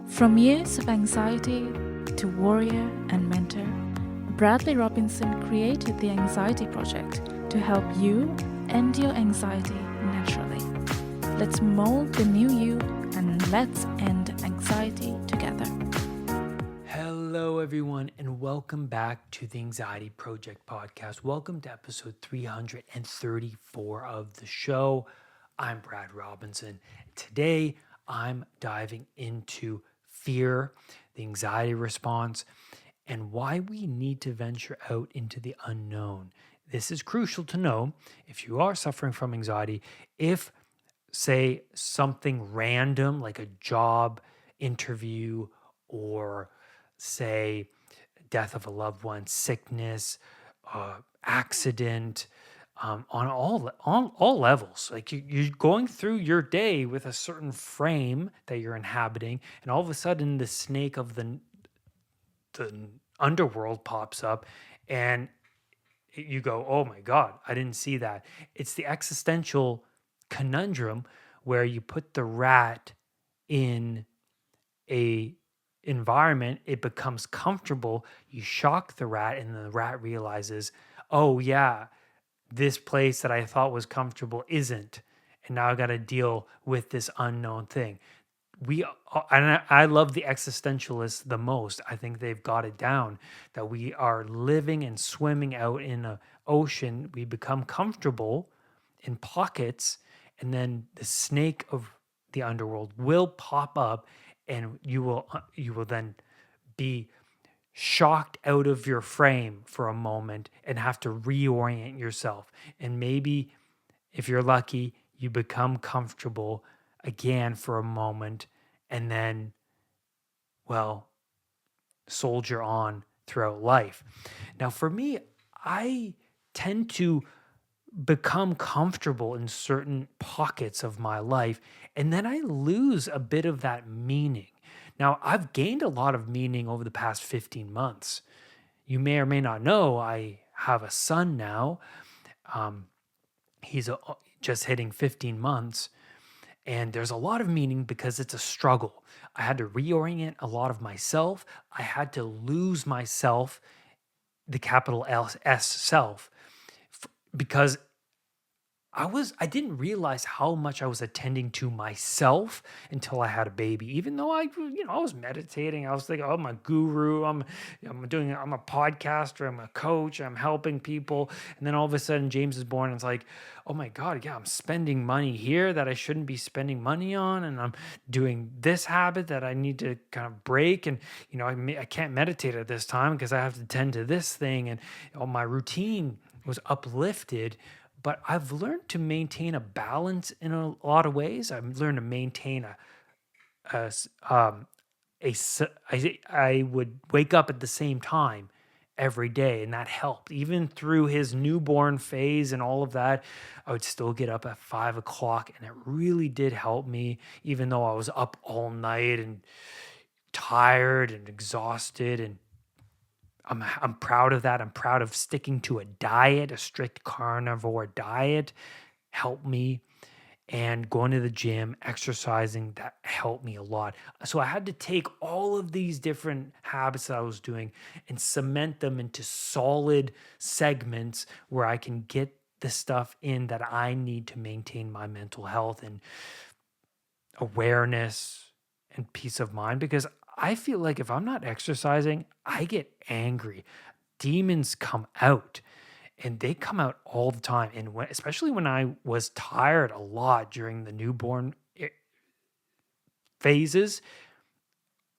From years of anxiety to warrior and mentor, Bradley Robinson created the Anxiety Project to help you end your anxiety naturally. Let's mold the new you and let's end anxiety together. Hello, everyone, and welcome back to the Anxiety Project podcast. Welcome to episode 334 of the show. I'm Brad Robinson. Today, I'm diving into fear, the anxiety response, and why we need to venture out into the unknown. This is crucial to know if you are suffering from anxiety. If, say, something random like a job interview or say death of a loved one, sickness, accident, on all levels. Like you're going through your day with a certain frame that you're inhabiting, and all of a sudden the snake of the underworld pops up, and you go, "Oh my God, I didn't see that." It's the existential conundrum where you put the rat in a environment, it becomes comfortable, you shock the rat, and the rat realizes, oh yeah, this place that I thought was comfortable isn't, and now I got to deal with this unknown thing. I love the existentialists the most. I think they've got it down, that we are living and swimming out in an ocean. We become comfortable in pockets, and then the snake of the underworld will pop up, and you will then be shocked out of your frame for a moment and have to reorient yourself. And maybe if you're lucky, you become comfortable again for a moment, and then, well, soldier on throughout life. Now, for me, I tend to become comfortable in certain pockets of my life, and then I lose a bit of that meaning. Now, I've gained a lot of meaning over the past 15 months. You may or may not know, I have a son now. He's just hitting 15 months, and there's a lot of meaning because it's a struggle. I had to reorient a lot of myself. I had to lose myself, the capital S self, because I didn't realize how much I was attending to myself until I had a baby. Even though I was meditating, I was thinking, oh, I'm a guru, I'm a podcaster, I'm a coach, I'm helping people. And then all of a sudden James is born, and it's like, oh my God, yeah, I'm spending money here that I shouldn't be spending money on, and I'm doing this habit that I need to kind of break, and I can't meditate at this time because I have to tend to this thing, and my routine was uplifted. But I've learned to maintain a balance in a lot of ways. I've learned to maintain I would wake up at the same time every day, and that helped. Even through his newborn phase and all of that, I would still get up at 5 o'clock, and it really did help me, even though I was up all night and tired and exhausted. And I'm proud of that. I'm proud of sticking to a diet, a strict carnivore diet, helped me, and going to the gym, exercising, that helped me a lot. So I had to take all of these different habits that I was doing and cement them into solid segments where I can get the stuff in that I need to maintain my mental health and awareness and peace of mind, because I feel like if I'm not exercising, I get angry. Demons come out, and they come out all the time. And especially when I was tired a lot during the newborn phases,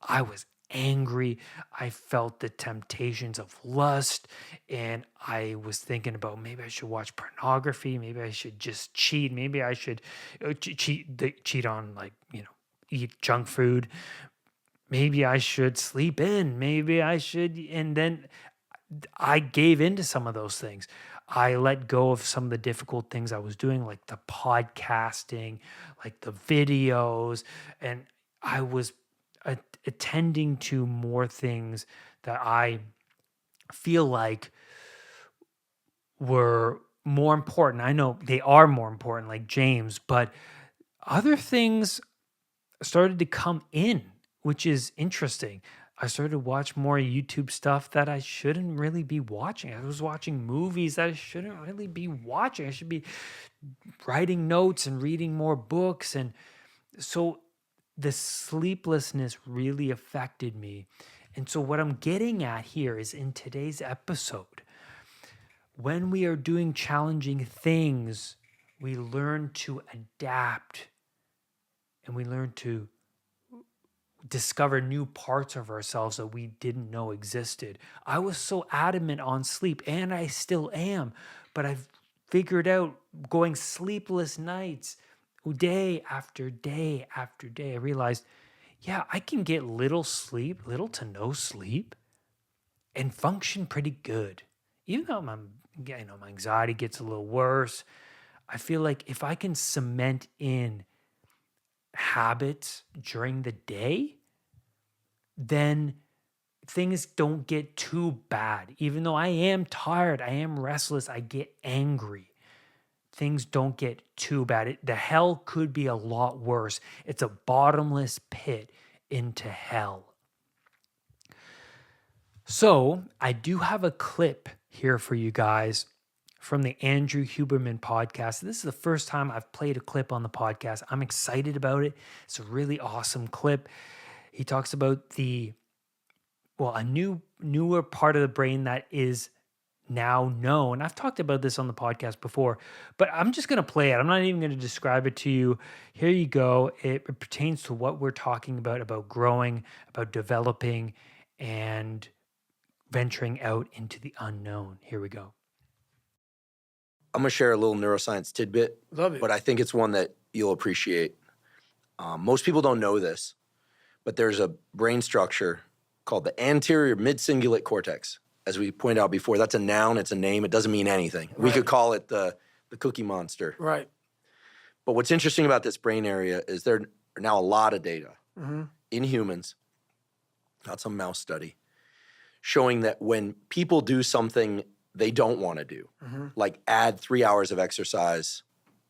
I was angry. I felt the temptations of lust, and I was thinking about maybe I should watch pornography. Maybe I should just cheat. Maybe I should cheat on, eat junk food. Maybe I should sleep in. Maybe I should. And then I gave into some of those things. I let go of some of the difficult things I was doing, like the podcasting, like the videos, and I was attending to more things that I feel like were more important. I know they are more important, like James, but other things started to come in which is interesting. I started to watch more YouTube stuff that I shouldn't really be watching. I was watching movies that I shouldn't really be watching. I should be writing notes and reading more books. And so the sleeplessness really affected me. And so what I'm getting at here is in today's episode, when we are doing challenging things, we learn to adapt and we learn to discover new parts of ourselves that we didn't know existed. I was so adamant on sleep, and I still am, but I've figured out going sleepless nights, day after day after day. I realized, yeah, I can get little sleep, little to no sleep, and function pretty good. Even though my anxiety gets a little worse, I feel like if I can cement in habits during the day, then things don't get too bad. Even though I am tired, I am restless, I get angry. Things don't get too bad. The hell could be a lot worse. It's a bottomless pit into hell. So I do have a clip here for you guys from the Andrew Huberman podcast. This is the first time I've played a clip on the podcast. I'm excited about it. It's a really awesome clip. He talks about a newer part of the brain that is now known. I've talked about this on the podcast before, but I'm just going to play it. I'm not even going to describe it to you. Here you go. It pertains to what we're talking about growing, about developing, and venturing out into the unknown. Here we go. I'm going to share a little neuroscience tidbit. Love it. But I think it's one that you'll appreciate. Most people don't know this, but there's a brain structure called the anterior mid-cingulate cortex. As we pointed out before, that's a noun, it's a name, it doesn't mean anything. Right. We could call it the Cookie Monster. Right. But what's interesting about this brain area is there are now a lot of data in humans, not some mouse study, showing that when people do something they don't want to do, like add 3 hours of exercise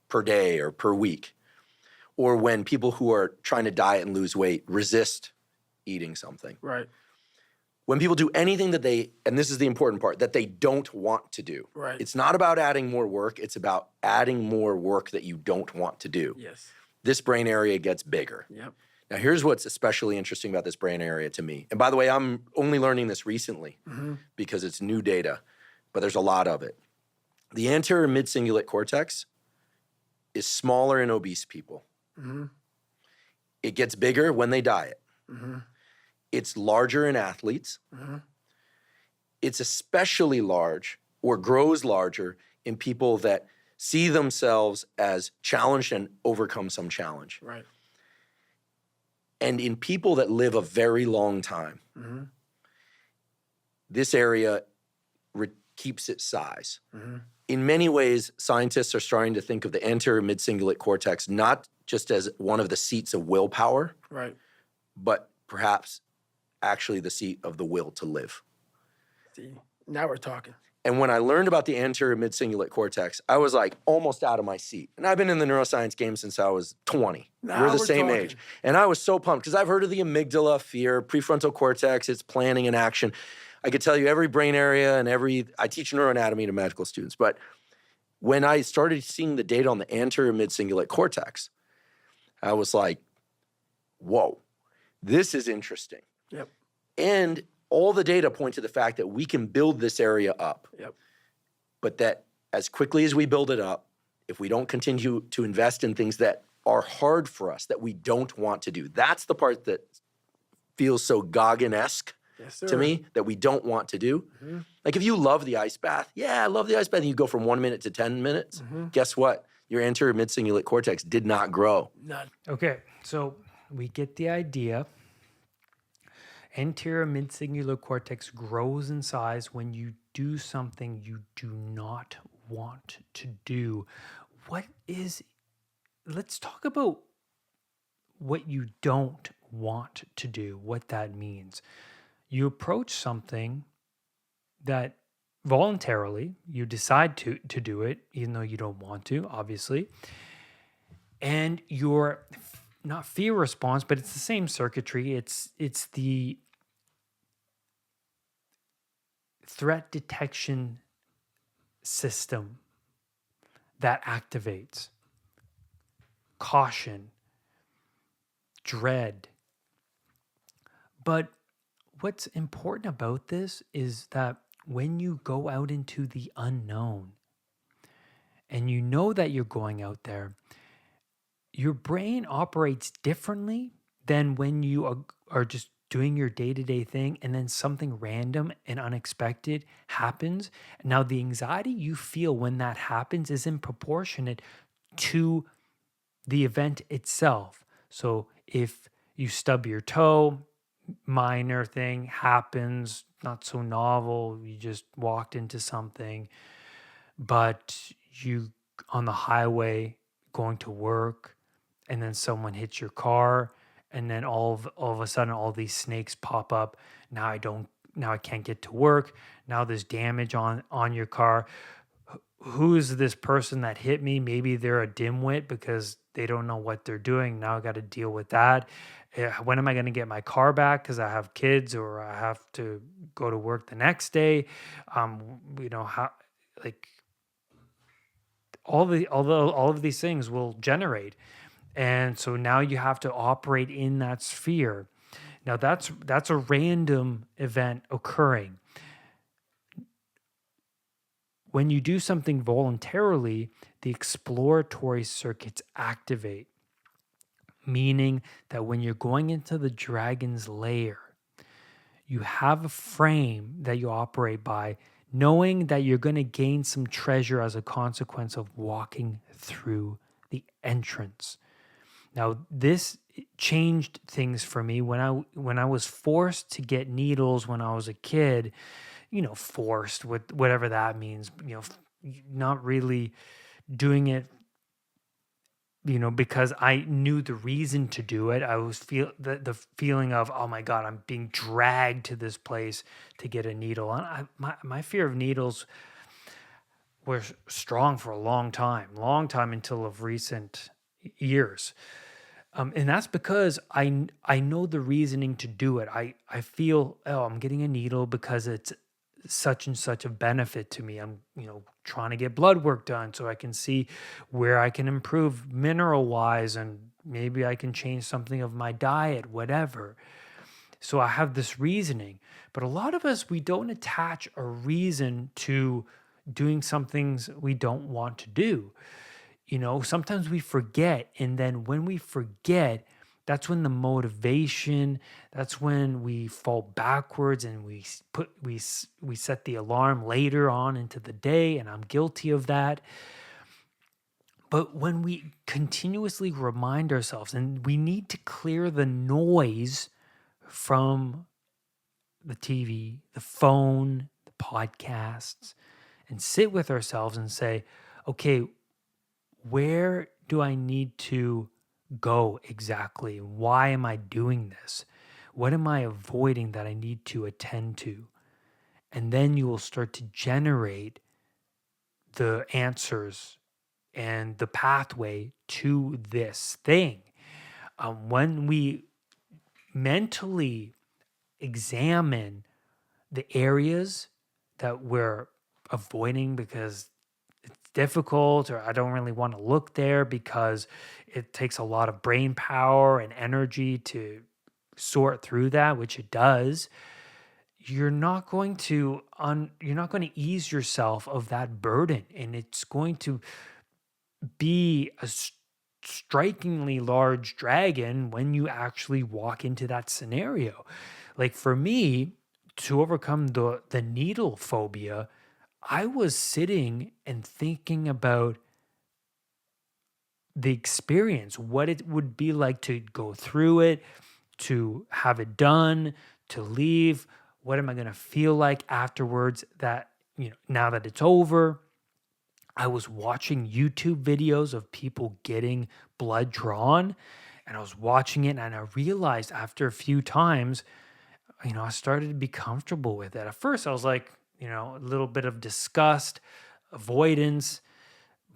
per day or per week, or when people who are trying to diet and lose weight resist eating something. Right. When people do anything that and this is the important part, that they don't want to do. Right. It's not about adding more work, it's about adding more work that you don't want to do. Yes. This brain area gets bigger. Yep. Now, here's what's especially interesting about this brain area to me. And by the way, I'm only learning this recently because it's new data, but there's a lot of it. The anterior mid-cingulate cortex is smaller in obese people. It gets bigger when they diet. It's larger in athletes. It's especially large or grows larger in people that see themselves as challenged and overcome some challenge. Right. And in people that live a very long time, this area keeps its size. In many ways, scientists are starting to think of the anterior mid-cingulate cortex not just as one of the seats of willpower, Right. but perhaps actually the seat of the will to live. See, now we're talking. And when I learned about the anterior mid-cingulate cortex, I was like almost out of my seat. And I've been in the neuroscience game since I was 20. Now We're the we're same talking. age. And I was so pumped because I've heard of the amygdala, fear, prefrontal cortex, it's planning and action. I could tell you every brain area and I teach neuroanatomy to medical students. But when I started seeing the data on the anterior mid-cingulate cortex, I was like, whoa, this is interesting. Yep. And all the data point to the fact that we can build this area up. Yep. But that as quickly as we build it up, if we don't continue to invest in things that are hard for us, that we don't want to do, that's the part that feels so Goggin-esque Yes, sir. to me, that we don't want to do. Like if you love the ice bath, yeah, I love the ice bath, and you go from 1 minute to 10 minutes, guess what? Your anterior mid-cingulate cortex did not grow. None. Okay, so we get the idea. Anterior mid-cingulate cortex grows in size when you do something you do not want to do. Let's talk about what you don't want to do, what that means. You approach something that voluntarily, you decide to do it, even though you don't want to, obviously, and you're not fear response, but it's the same circuitry. It's the threat detection system that activates caution, dread. But what's important about this is that when you go out into the unknown and you know that you're going out there, your brain operates differently than when you are just doing your day-to-day thing and then something random and unexpected happens. Now, the anxiety you feel when that happens isn't proportionate to the event itself. So if you stub your toe, minor thing happens, not so novel, you just walked into something, but you on the highway going to work, and then someone hits your car, and then all of a sudden all these snakes pop up. Now I can't get to work. Now there's damage on your car. Who's this person that hit me? Maybe they're a dimwit because they don't know what they're doing. Now I got to deal with that. When am I going to get my car back? Because I have kids or I have to go to work the next day. How, like, all of these things will generate. And so now you have to operate in that sphere. Now that's a random event occurring. When you do something voluntarily, the exploratory circuits activate, meaning that when you're going into the dragon's lair, you have a frame that you operate by, knowing that you're going to gain some treasure as a consequence of walking through the entrance. Now, this changed things for me when I was forced to get needles when I was a kid. Forced, with whatever that means. Not really doing it, because I knew the reason to do it. I was the feeling of, oh my God, I'm being dragged to this place to get a needle. And my fear of needles was strong for a long time until of recent years. And that's because I know the reasoning to do it. I feel, oh, I'm getting a needle because it's such and such a benefit to me. I'm, trying to get blood work done so I can see where I can improve mineral wise, and maybe I can change something of my diet, whatever. So I have this reasoning. But a lot of us, we don't attach a reason to doing some things we don't want to do. Sometimes we forget. And then when we forget, that's when the motivation, that's when we fall backwards and we set the alarm later on into the day. And I'm guilty of that. But when we continuously remind ourselves, and we need to clear the noise from the TV, the phone, the podcasts, and sit with ourselves and say, okay, where do I need to go exactly? Why am I doing this? What am I avoiding that I need to attend to? And then you will start to generate the answers and the pathway to this thing. When we mentally examine the areas that we're avoiding because it's difficult, or I don't really want to look there because it takes a lot of brain power and energy to sort through that, which it does, you're not going to ease yourself of that burden, and it's going to be a strikingly large dragon when you actually walk into that scenario. Like for me, to overcome the needle phobia, I was sitting and thinking about the experience, what it would be like to go through it, to have it done, to leave. What am I going to feel like afterwards, that, now that it's over? I was watching YouTube videos of people getting blood drawn, and I was watching it, and I realized after a few times, I started to be comfortable with it. At first, I was like, a little bit of disgust, avoidance,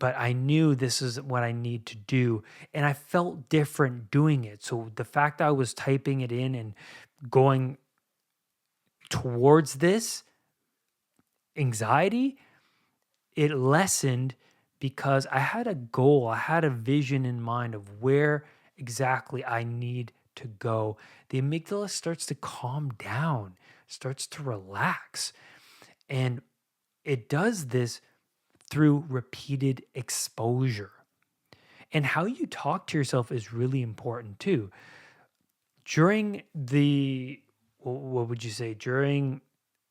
but I knew this is what I need to do. And I felt different doing it. So the fact that I was typing it in and going towards this anxiety, it lessened because I had a goal, I had a vision in mind of where exactly I need to go. The amygdala starts to calm down, starts to relax. And it does this through repeated exposure. And how you talk to yourself is really important too. During what would you say, during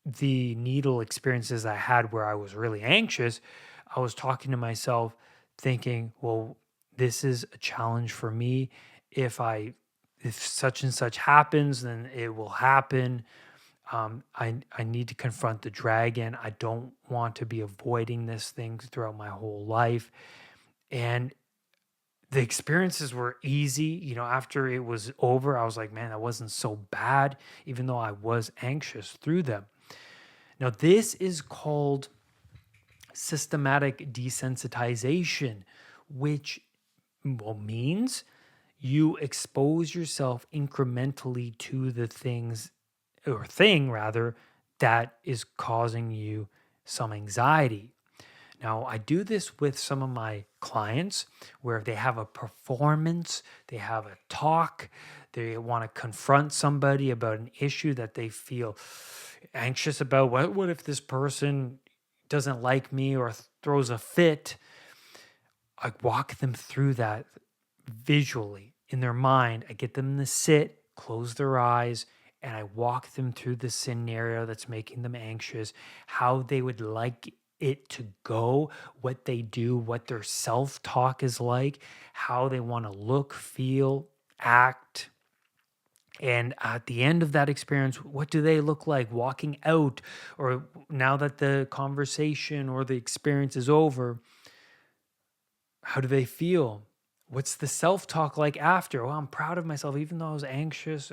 the needle experiences I had where I was really anxious, I was talking to myself thinking, well, this is a challenge for me. If such and such happens, then it will happen. I need to confront the dragon. I don't want to be avoiding this thing throughout my whole life. And the experiences were easy. You know, after it was over, I was like, man, that wasn't so bad, even though I was anxious through them. Now, this is called systematic desensitization, which means you expose yourself incrementally to the thing rather, that is causing you some anxiety. Now, I do this with some of my clients where they have a performance, they have a talk, they want to confront somebody about an issue that they feel anxious about. What if this person doesn't like me or throws a fit? I walk them through that visually in their mind. I get them to sit, close their eyes, and I walk them through the scenario that's making them anxious, how they would like it to go, what they do, what their self-talk is like, how they want to look, feel, act. And at the end of that experience, what do they look like walking out? Or now that the conversation or the experience is over, how do they feel? What's the self-talk like after? Oh, I'm proud of myself. Even though I was anxious,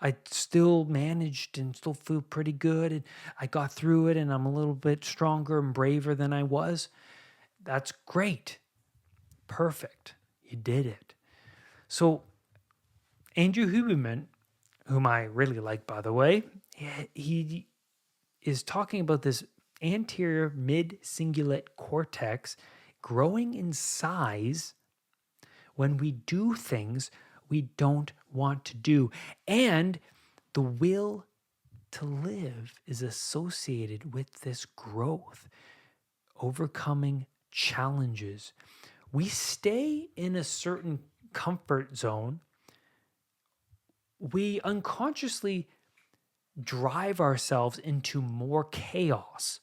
I still managed and still feel pretty good. And I got through it and I'm a little bit stronger and braver than I was. That's great. Perfect. You did it. So Andrew Huberman, whom I really like, by the way, he is talking about this anterior mid-cingulate cortex growing in size when we do things we don't want to do. And the will to live is associated with this growth, overcoming challenges. We stay in a certain comfort zone. We unconsciously drive ourselves into more chaos,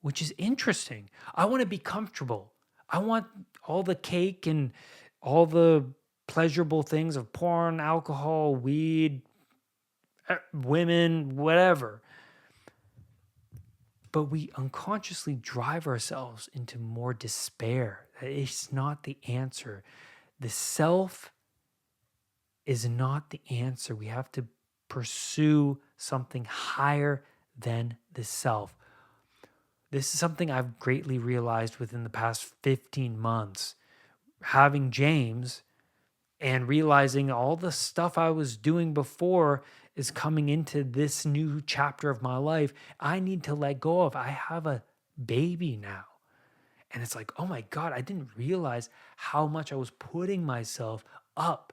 which is interesting. I want to be comfortable. I want all the cake and all the pleasurable things of porn, alcohol, weed, women, whatever. But we unconsciously drive ourselves into more despair. It's not the answer. The self is not the answer. We have to pursue something higher than the self. This is something I've greatly realized within the past 15 months. Having James and realizing all the stuff I was doing before is coming into this new chapter of my life, I need to let go of. I have a baby now. And it's like, oh my God, I didn't realize how much I was putting myself up.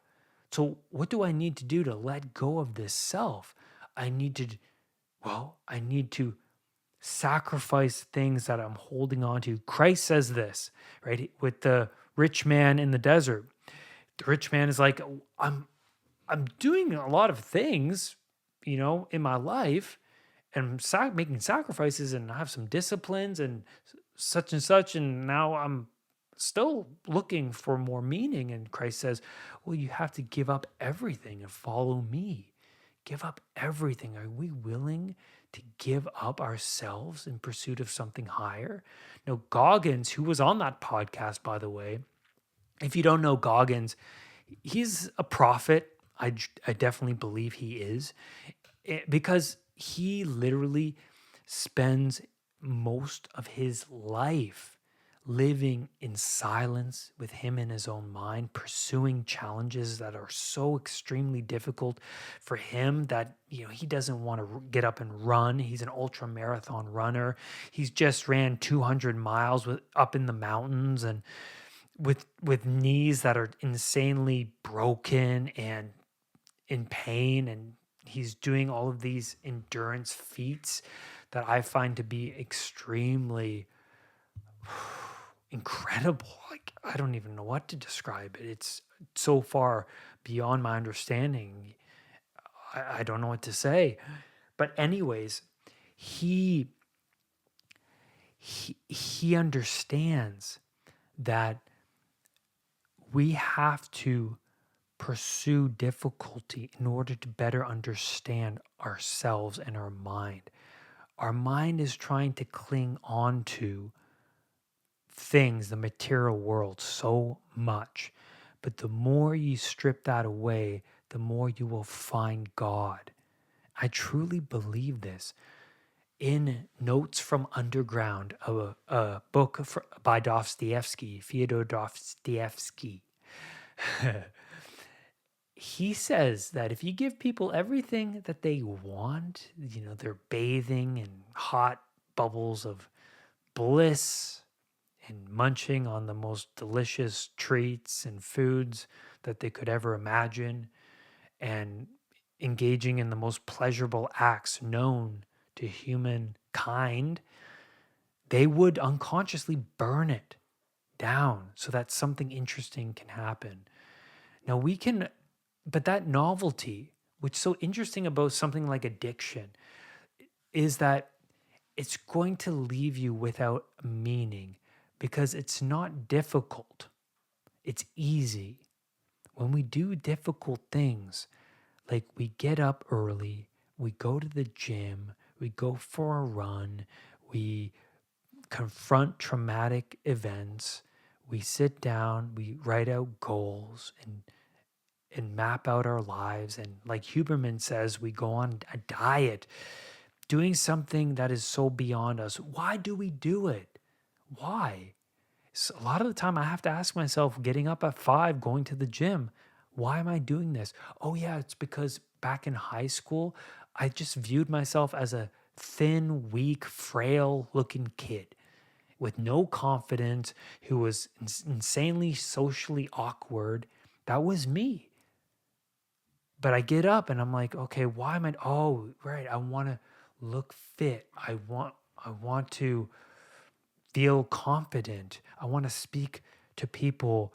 So what do I need to do to let go of this self? I need to sacrifice things that I'm holding on to. Christ says this, right? With the rich man in the desert. The rich man is like, I'm doing a lot of things, in my life, and making sacrifices, and I have some disciplines and such, and now I'm still looking for more meaning. And Christ says, well, you have to give up everything and follow me. Give up everything. Are we willing to give up ourselves in pursuit of something higher? Now, Goggins, who was on that podcast, by the way, if you don't know Goggins, he's a prophet. I definitely believe he is, because he literally spends most of his life living in silence with him in his own mind, pursuing challenges that are so extremely difficult for him that, he doesn't want to get up and run. He's an ultra marathon runner. He's just ran 200 miles up in the mountains, and with knees that are insanely broken and in pain, and he's doing all of these endurance feats that I find to be extremely incredible. Like, I don't even know what to describe it. It's so far beyond my understanding. I don't know what to say. But anyways, he understands that we have to pursue difficulty in order to better understand ourselves and our mind. Our mind is trying to cling on to things, the material world, so much. But the more you strip that away, the more you will find God. I truly believe this. In Notes from Underground, a book by Fyodor Dostoevsky, he says that if you give people everything that they want, they're bathing in hot bubbles of bliss and munching on the most delicious treats and foods that they could ever imagine, and engaging in the most pleasurable acts known to humankind, they would unconsciously burn it down so that something interesting can happen. Now but that novelty, what's so interesting about something like addiction, is that it's going to leave you without meaning because it's not difficult. It's easy. When we do difficult things, like we get up early, we go to the gym, we go for a run, we confront traumatic events, we sit down, we write out goals and map out our lives. And like Huberman says, we go on a diet, doing something that is so beyond us. Why do we do it? Why? So a lot of the time I have to ask myself, getting up at 5, going to the gym, why am I doing this? Oh yeah, it's because back in high school, I just viewed myself as a thin, weak, frail looking kid with no confidence, who was insanely socially awkward. That was me. But I get up and I'm like, okay, why am I? Oh, right. I want to look fit. I want to feel confident. I want to speak to people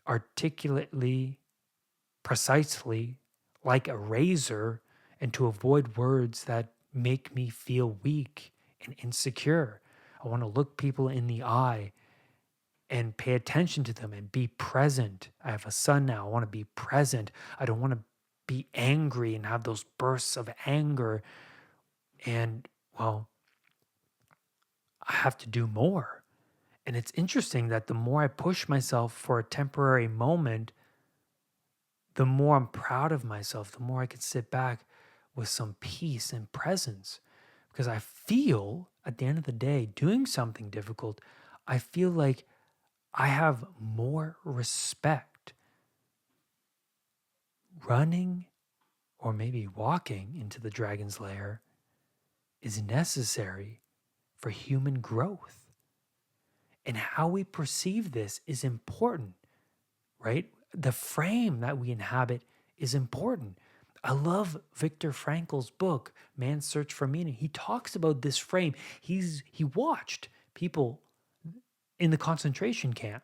articulately, precisely, like a razor, and to avoid words that make me feel weak and insecure. I want to look people in the eye and pay attention to them and be present. I have a son now. I want to be present. I don't want to be angry and have those bursts of anger. And, well, I have to do more. And it's interesting that the more I push myself for a temporary moment, the more I'm proud of myself, the more I can sit back with some peace and presence. Because I feel, at the end of the day, doing something difficult, I feel like I have more respect. Running or maybe walking into the dragon's lair is necessary for human growth. And how we perceive this is important, right? The frame that we inhabit is important. I love Viktor Frankl's book, Man's Search for Meaning. He talks about this frame. He watched people in the concentration camp,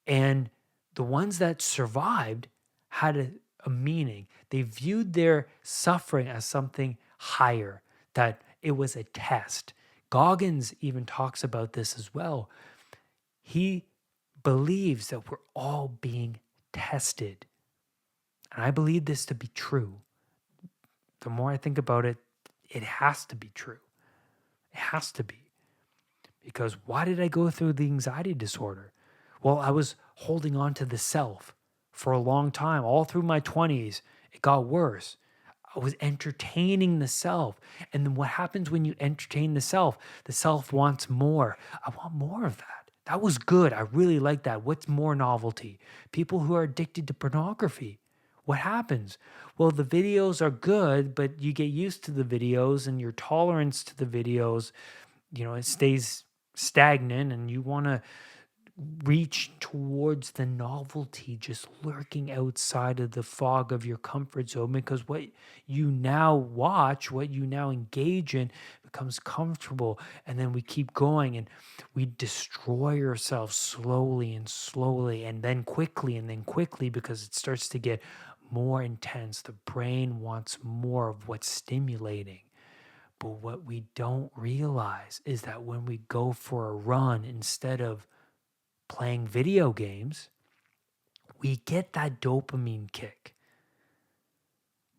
and the ones that survived had a meaning. They viewed their suffering as something higher, that it was a test. Goggins even talks about this as well. He believes that we're all being tested. And I believe this to be true. The more I think about it, it has to be true. It has to be. Because why did I go through the anxiety disorder? Well, I was holding on to the self for a long time. All through my 20s, it got worse. I was entertaining the self. And then what happens when you entertain the self? The self wants more. I want more of that. That was good. I really like that. What's more novelty? People who are addicted to pornography. What happens? Well, the videos are good, but you get used to the videos and your tolerance to the videos, it stays stagnant, and you want to reach towards the novelty just lurking outside of the fog of your comfort zone, because what you now watch, what you now engage in becomes comfortable, and then we keep going and we destroy ourselves slowly and slowly and then quickly because it starts to get more intense. The brain wants more of what's stimulating. But what we don't realize is that when we go for a run instead of playing video games, we get that dopamine kick.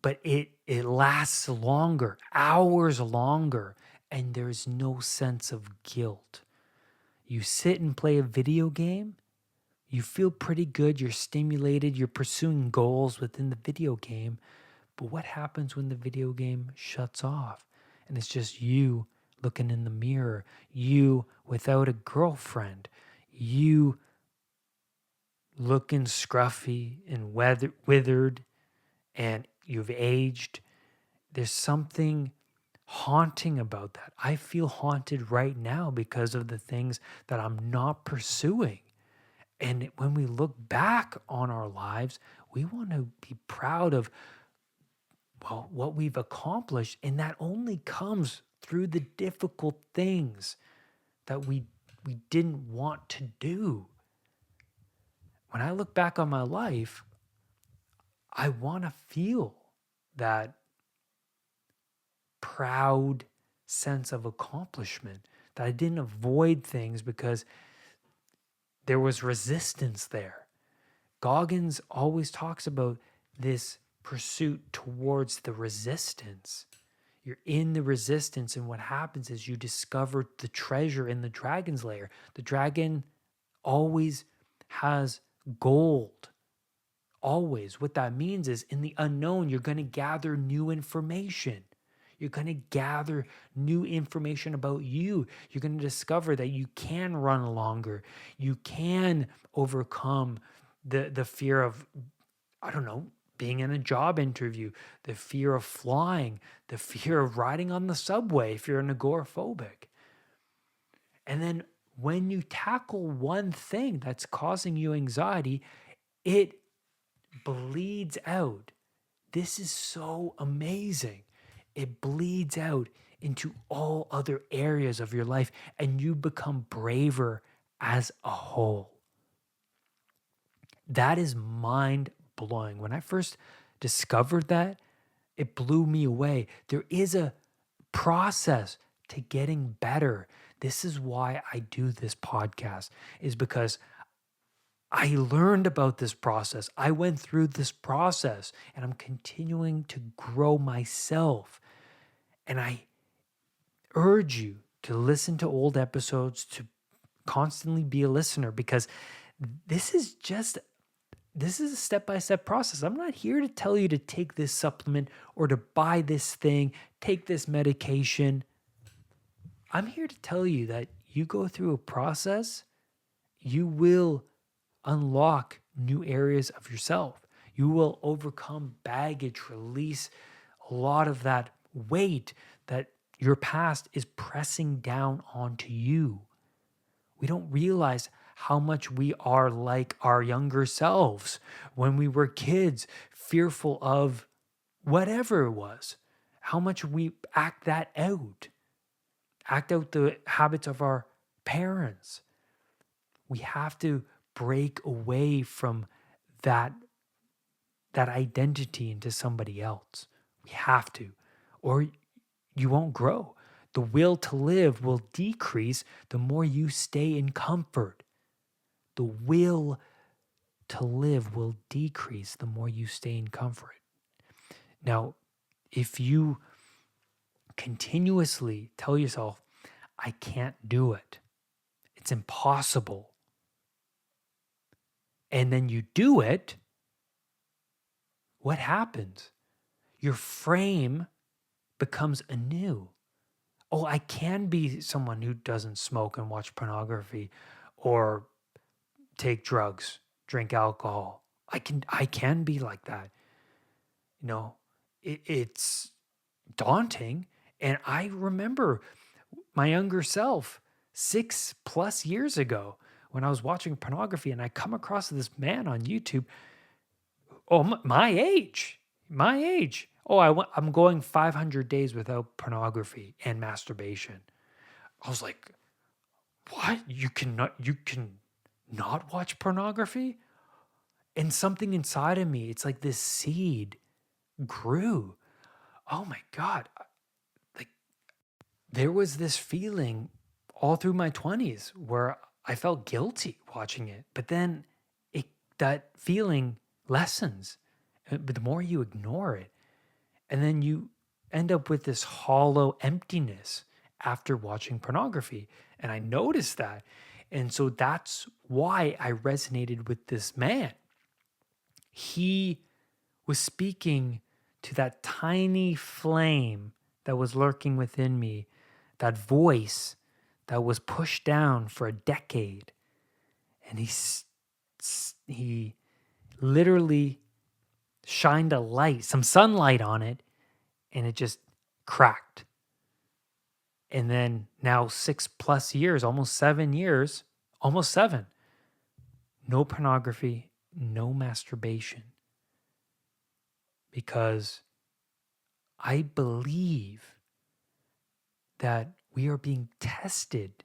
But it lasts longer, hours longer, and there's no sense of guilt. You sit and play a video game, you feel pretty good, you're stimulated, you're pursuing goals within the video game. But what happens when the video game shuts off and it's just you looking in the mirror, you without a girlfriend, you looking scruffy and withered, and you've aged? There's something haunting about that. I feel haunted right now because of the things that I'm not pursuing. And when we look back on our lives, we want to be proud of, well, what we've accomplished. And that only comes through the difficult things that we didn't want to do. When I look back on my life, I want to feel that proud sense of accomplishment, that I didn't avoid things because there was resistance there. Goggins always talks about this pursuit towards the resistance. You're in the resistance, and what happens is you discover the treasure in the dragon's lair. The dragon always has gold. Always. What that means is in the unknown, you're going to gather new information. You're going to gather new information about you. You're going to discover that you can run longer. You can overcome the fear of, being in a job interview, the fear of flying, the fear of riding on the subway if you're an agoraphobic. And then when you tackle one thing that's causing you anxiety, it bleeds out. This is so amazing. It bleeds out into all other areas of your life, and you become braver as a whole. That is mind-blowing. When I first discovered that, it blew me away. There is a process to getting better. This is why I do this podcast, is because I learned about this process. I went through this process, and I'm continuing to grow myself. And I urge you to listen to old episodes, to constantly be a listener, because this is a step-by-step process. I'm not here to tell you to take this supplement or to buy this thing, take this medication. I'm here to tell you that you go through a process, you will unlock new areas of yourself. You will overcome baggage, release a lot of that weight that your past is pressing down onto you. We don't realize how much we are like our younger selves when we were kids, fearful of whatever it was, how much we act out the habits of our parents. We have to break away from that identity into somebody else. We have to, or you won't grow. The will to live will decrease the more you stay in comfort. The will to live will decrease the more you stay in comfort. Now, if you continuously tell yourself, I can't do it, it's impossible, and then you do it, what happens? Your frame becomes anew. Oh, I can be someone who doesn't smoke and watch pornography, or take drugs, drink alcohol. I can be like that. You know, it's daunting. And I remember my younger self 6+ years ago when I was watching pornography and I come across this man on YouTube. Oh, my age, my age. Oh, I'm going 500 days without pornography and masturbation. I was like, what? You can not watch pornography? And something inside of me, it's like this seed grew. Oh my God. Like, there was this feeling all through my 20s where I felt guilty watching it. But then that feeling lessens. But the more you ignore it, and then you end up with this hollow emptiness after watching pornography. And I noticed that. And so that's why I resonated with this man. He was speaking to that tiny flame that was lurking within me, that voice that was pushed down for a decade. And he literally shined a light, some sunlight on it, and it just cracked. And then now 6+ years, almost 7 years, almost 7, no pornography, no masturbation. Because I believe that we are being tested.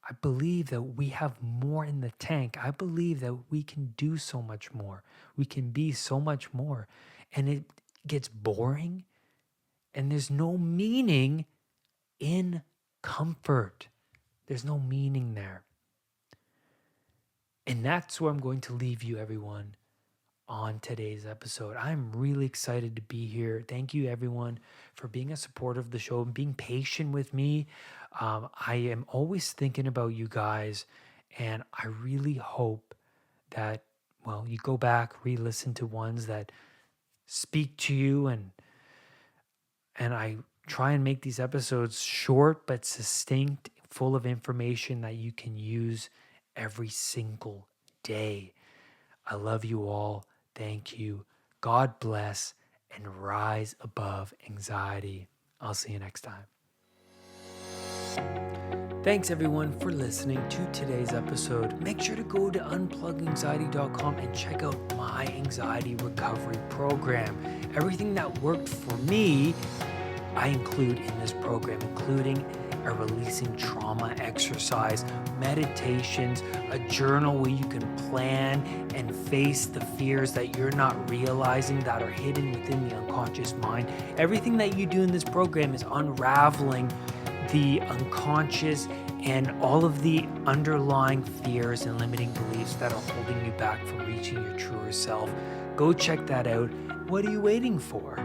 I believe that we have more in the tank. I believe that we can do so much more. We can be so much more. And it gets boring. And there's no meaning in comfort. There's no meaning there. And that's where I'm going to leave you, everyone, on today's episode. I'm really excited to be here. Thank you, everyone, for being a supporter of the show and being patient with me. I am always thinking about you guys, and I really hope that, well, you go back, re-listen to ones that speak to you, and I try and make these episodes short but succinct, full of information that you can use every single day. I love you all. Thank you. God bless, and rise above anxiety. I'll see you next time. Thanks everyone for listening to today's episode. Make sure to go to unpluganxiety.com and check out my anxiety recovery program. Everything that worked for me, I include in this program, including a releasing trauma exercise, meditations, a journal where you can plan and face the fears that you're not realizing that are hidden within the unconscious mind. Everything that you do in this program is unraveling the unconscious and all of the underlying fears and limiting beliefs that are holding you back from reaching your truer self. Go check that out. What are you waiting for?